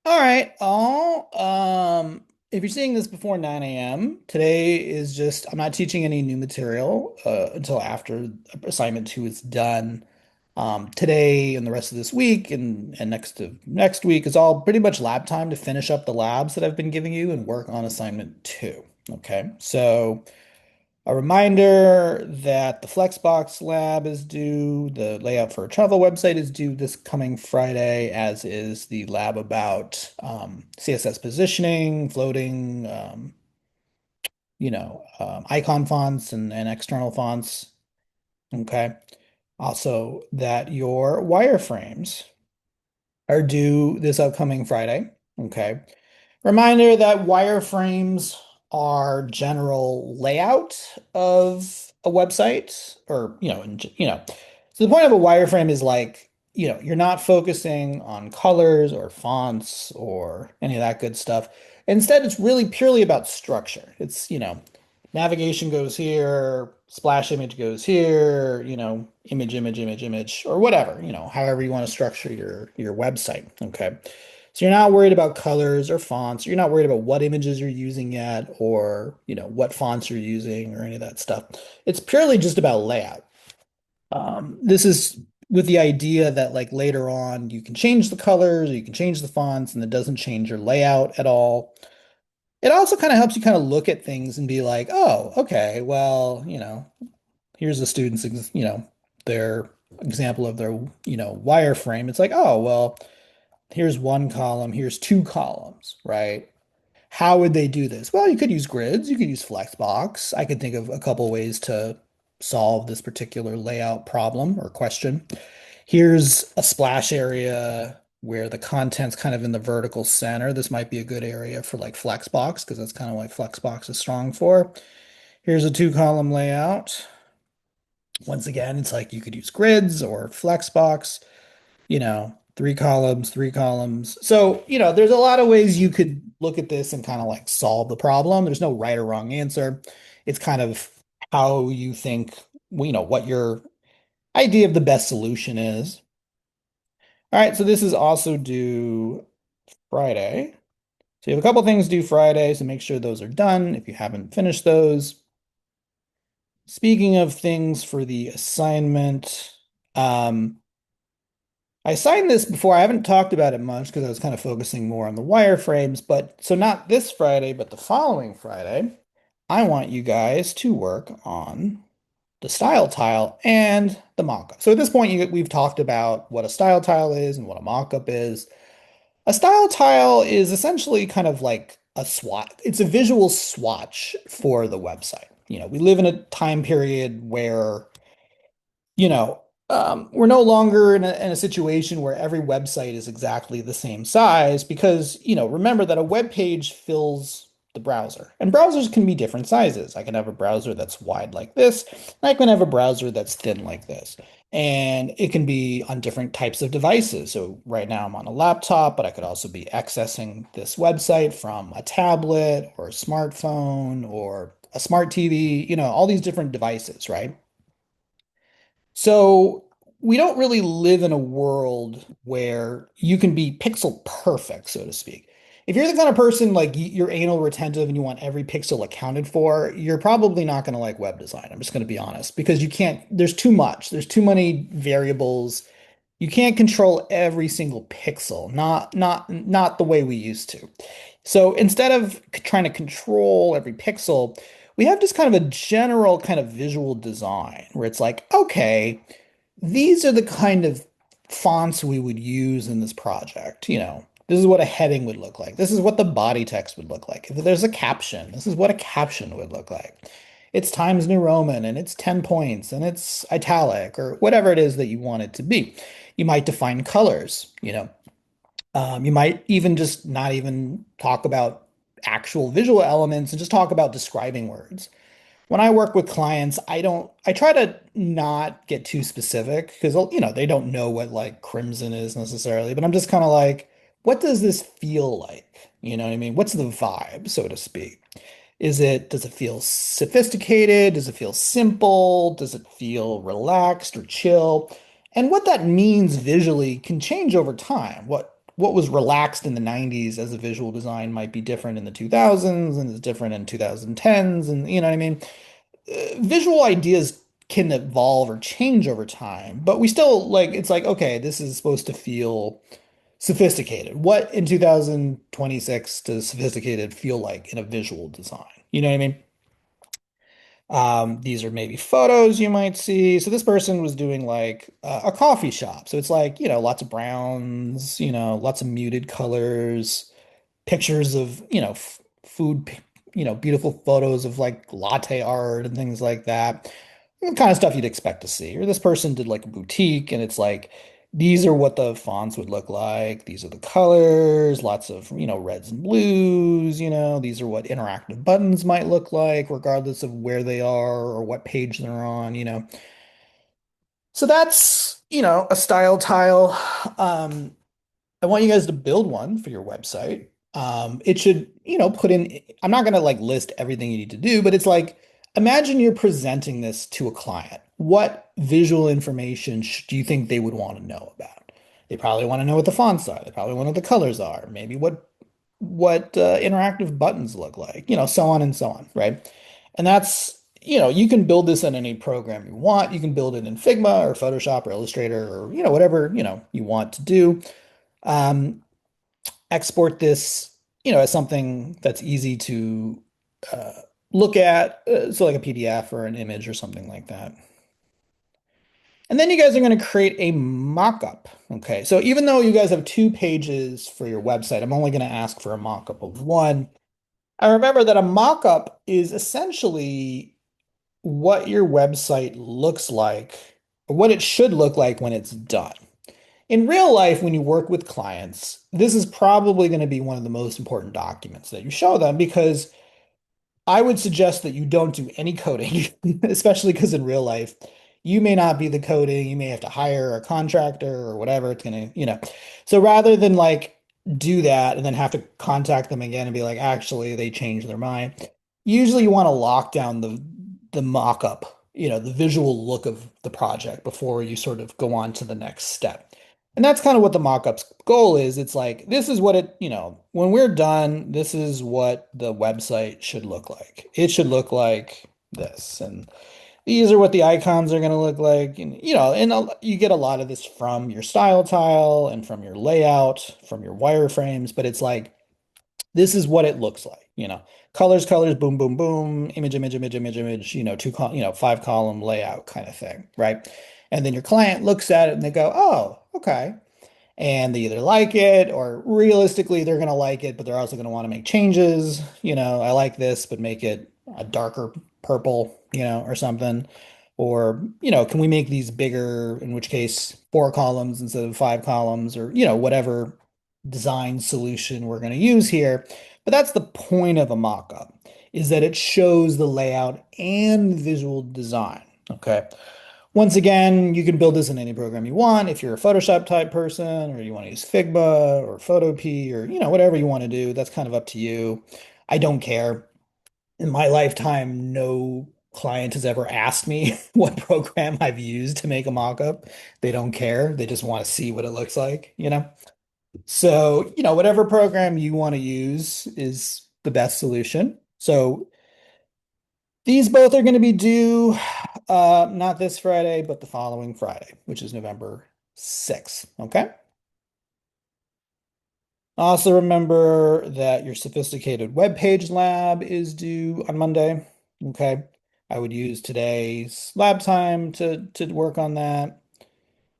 All right, if you're seeing this before 9 a.m., today is just, I'm not teaching any new material until after assignment two is done. Today and the rest of this week and next week is all pretty much lab time to finish up the labs that I've been giving you and work on assignment two. Okay, so a reminder that the Flexbox lab is due, the layout for a travel website is due this coming Friday, as is the lab about CSS positioning, floating, icon fonts and external fonts. Okay. Also, that your wireframes are due this upcoming Friday. Okay. Reminder that wireframes are general layout of a website or, so the point of a wireframe is like, you're not focusing on colors or fonts or any of that good stuff. Instead, it's really purely about structure. It's, navigation goes here, splash image goes here, image, or whatever, however you want to structure your website. Okay. So you're not worried about colors or fonts. You're not worried about what images you're using yet or, what fonts you're using or any of that stuff. It's purely just about layout. This is with the idea that like later on you can change the colors, or you can change the fonts, and it doesn't change your layout at all. It also kind of helps you kind of look at things and be like, oh, okay, well, here's the student's, their example of their, wireframe. It's like, oh, well, here's one column, here's two columns, right? How would they do this? Well, you could use grids, you could use Flexbox. I could think of a couple ways to solve this particular layout problem or question. Here's a splash area where the content's kind of in the vertical center. This might be a good area for like Flexbox because that's kind of what Flexbox is strong for. Here's a two-column layout. Once again, it's like you could use grids or Flexbox, three columns, three columns. So, there's a lot of ways you could look at this and kind of like solve the problem. There's no right or wrong answer. It's kind of how you think, what your idea of the best solution is. All right, so this is also due Friday. So you have a couple things due Friday, so make sure those are done if you haven't finished those. Speaking of things for the assignment, um, I signed this before. I haven't talked about it much because I was kind of focusing more on the wireframes, but so not this Friday, but the following Friday, I want you guys to work on the style tile and the mockup. So at this point, we've talked about what a style tile is and what a mockup is. A style tile is essentially kind of like a swatch. It's a visual swatch for the website. We live in a time period where we're no longer in a situation where every website is exactly the same size because, remember that a web page fills the browser and browsers can be different sizes. I can have a browser that's wide like this, and I can have a browser that's thin like this. And it can be on different types of devices. So right now I'm on a laptop, but I could also be accessing this website from a tablet or a smartphone or a smart TV, all these different devices, right? So we don't really live in a world where you can be pixel perfect, so to speak. If you're the kind of person like you're anal retentive and you want every pixel accounted for, you're probably not going to like web design. I'm just going to be honest because you can't, there's too much. There's too many variables. You can't control every single pixel, not the way we used to. So instead of trying to control every pixel, we have just kind of a general kind of visual design where it's like, okay, these are the kind of fonts we would use in this project. This is what a heading would look like. This is what the body text would look like. If there's a caption, this is what a caption would look like. It's Times New Roman and it's 10 points and it's italic or whatever it is that you want it to be. You might define colors, you might even just not even talk about actual visual elements and just talk about describing words. When I work with clients, I try to not get too specific because, they don't know what like crimson is necessarily, but I'm just kind of like, what does this feel like? You know what I mean? What's the vibe, so to speak? Does it feel sophisticated? Does it feel simple? Does it feel relaxed or chill? And what that means visually can change over time. what was relaxed in the 90s as a visual design might be different in the 2000s and is different in 2010s, and you know what I mean? Visual ideas can evolve or change over time, but we still like it's like, okay, this is supposed to feel sophisticated. What in 2026 does sophisticated feel like in a visual design? You know what I mean? These are maybe photos you might see. So this person was doing like a coffee shop. So it's like, lots of browns, lots of muted colors, pictures of, food, beautiful photos of like latte art and things like that. The kind of stuff you'd expect to see. Or this person did like a boutique and it's like, these are what the fonts would look like. These are the colors, lots of, reds and blues, these are what interactive buttons might look like, regardless of where they are or what page they're on. So that's, a style tile. I want you guys to build one for your website. It should, put in, I'm not going to like list everything you need to do, but it's like, imagine you're presenting this to a client. What visual information do you think they would want to know about? They probably want to know what the fonts are. They probably want to know what the colors are. Maybe what interactive buttons look like, so on and so on, right? And that's, you can build this in any program you want. You can build it in Figma or Photoshop or Illustrator or, whatever, you want to do. Um, Export this, as something that's easy to uh, look at, so like a PDF or an image or something like that. And then you guys are going to create a mock-up. Okay, so even though you guys have 2 pages for your website, I'm only going to ask for a mock-up of one. I remember that a mock-up is essentially what your website looks like, or what it should look like when it's done. In real life, when you work with clients, this is probably going to be one of the most important documents that you show them because I would suggest that you don't do any coding, especially because in real life, you may not be the coding, you may have to hire a contractor or whatever it's gonna. So rather than like do that and then have to contact them again and be like, actually, they changed their mind. Usually you want to lock down the mock-up, the visual look of the project before you sort of go on to the next step. And that's kind of what the mock-up's goal is. It's like, this is what when we're done, this is what the website should look like. It should look like this. And these are what the icons are going to look like. And, you get a lot of this from your style tile and from your layout, from your wireframes, but it's like, this is what it looks like. Colors, colors, boom, boom, boom, image, image, image, image, image, 5 column layout kind of thing, right? And then your client looks at it and they go, oh, okay. And they either like it or realistically they're going to like it, but they're also going to want to make changes. I like this, but make it a darker purple, or something. Or, can we make these bigger, in which case 4 columns instead of 5 columns, or, whatever design solution we're going to use here. But that's the point of a mock-up, is that it shows the layout and visual design. Okay. Once again, you can build this in any program you want. If you're a Photoshop type person, or you want to use Figma or Photopea or, whatever you want to do, that's kind of up to you. I don't care. In my lifetime, no client has ever asked me what program I've used to make a mock-up. They don't care. They just want to see what it looks like. So, whatever program you want to use is the best solution. So these both are going to be due not this Friday, but the following Friday, which is November 6th. Okay. Also remember that your sophisticated web page lab is due on Monday. Okay. I would use today's lab time to work on that.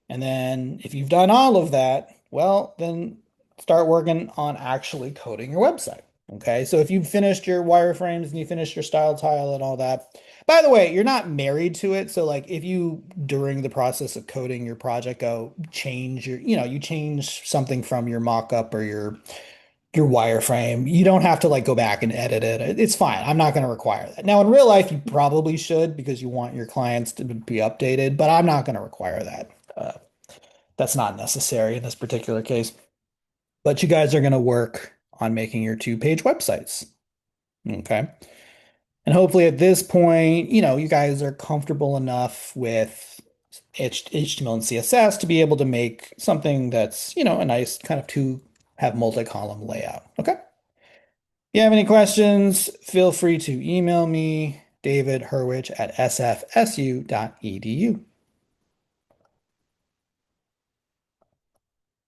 And then if you've done all of that, well, then start working on actually coding your website. Okay. So if you've finished your wireframes and you finished your style tile and all that, by the way, you're not married to it. So like if you during the process of coding your project go change you change something from your mock-up or your wireframe, you don't have to like go back and edit it. It's fine. I'm not going to require that. Now in real life, you probably should because you want your clients to be updated, but I'm not going to require that. That's not necessary in this particular case. But you guys are going to work on making your 2 page websites. Okay. And hopefully at this point, you guys are comfortable enough with HTML and CSS to be able to make something that's, a nice kind of have multi-column layout. Okay. If you have any questions, feel free to email me, David Hurwich at sfsu.edu.